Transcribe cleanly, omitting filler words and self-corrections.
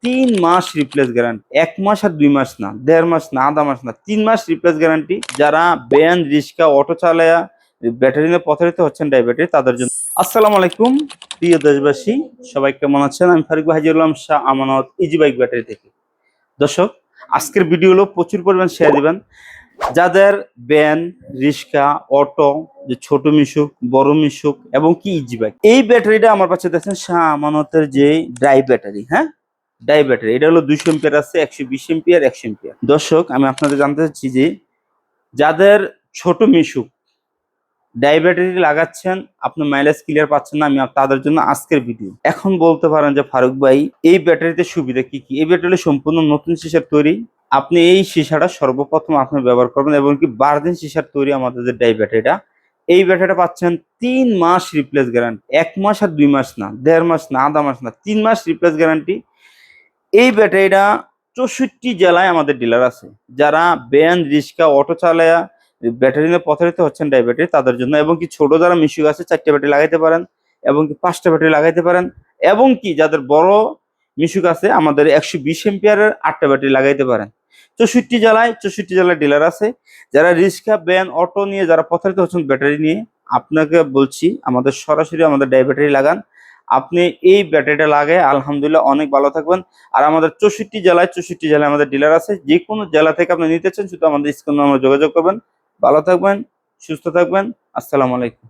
3 মাস replace guarantee. 1 মাস আর 2 মাস না, 1.5 মাস না, আধা মাস না, 3 মাস রিপ্লেস গ্যারান্টি। যারা ভ্যান, রিক্সা, অটো চালায়া ব্যাটারি নিয়ে প্রতারিত হচ্ছেন ডায়াবেটিস তাদের জন্য। আসসালামু আলাইকুম প্রিয় দেশবাসী, সবাই কেমন আছেন? আমি Faruk হাজিউল্লাহ Shah Amanat easy bike battery থেকে। দর্শক, আজকের ভিডিও হলো প্রচুর পরিমাণ শেয়ার দিবেন। যাদের ভ্যান, রিক্সা, অটো, যে ছোট মিশুক, বড় মিশুক এবং কি ইজি বাইক, এই ব্যাটারিটা আমার কাছে দেখছেন শাহ আমানতের যে ড্রাই ব্যাটারি, হ্যাঁ ডাই ব্যাটারি। এটা হলো 200 এম্পিয়ার আছে, 120 এম্পিয়ার, 100 এম্পিয়ার। দর্শক, আমি আপনাদের জানতে চাচ্ছি যে যাদের ছোট মিশুক ডাই ব্যাটারি লাগাচ্ছেন, আপনি মাইলেজ ক্লিয়ার পাচ্ছেন না, আমি তাদের জন্য আজকের ভিডিও। এখন বলতে পারেন যে ফারুক ভাই, এই ব্যাটারিতে সুবিধা কি কি? এই ব্যাটারি সম্পূর্ণ নতুন সিসার তৈরি। আপনি এই সিসাটা সর্বপ্রথম আপনি ব্যবহার করবেন এবং কি বার্জিন সিসার তৈরি আমাদের যে ডাই ব্যাটারিটা, এই ব্যাটারিটা পাচ্ছেন 3 মাস রিপ্লেস গ্যারান্টি। 1 মাস আর 2 মাস না, 1.5 মাস না, আধা মাস না, 3 মাস রিপ্লেস গ্যারান্টি। এই ব্যাটারিটা 64 জেলায় আমাদের ডিলার আছে। যারা ভ্যান, রিক্সা, অটো চালায়া ব্যাটারি নিয়ে প্রতারিত হচ্ছেন ডায়াবেটিস তাদের জন্য, এবং কি ছোট যারা মিশুক আছে 4টে ব্যাটারি লাগাইতে পারেন এবং কি 5টা ব্যাটারি লাগাইতে পারেন, এবং কি যাদের বড় মিশুক আছে আমাদের 120 এম্পিয়ারের 8টা ব্যাটারি লাগাইতে পারেন। 64 জেলায় ডিলার আছে। যারা রিক্সা, ভ্যান, অটো নিয়ে যারা প্রতারিত হচ্ছেন ব্যাটারি নিয়ে, আপনাকে বলছি আমাদের সরাসরি আমাদের ব্যাটারি লাগান। আপনি এই ব্যাটারিটা লাগায় আলহামদুলিল্লাহ অনেক ভালো থাকবেন। আর আমাদের 64 জেলায় আমাদের ডিলার আছে। যে কোনো জেলা থেকে আপনি নিতে চান শুধু আমাদের স্ক্রিনে আমরা যোগাযোগ করবেন। ভালো থাকবেন, সুস্থ থাকবেন। আসসালামু আলাইকুম।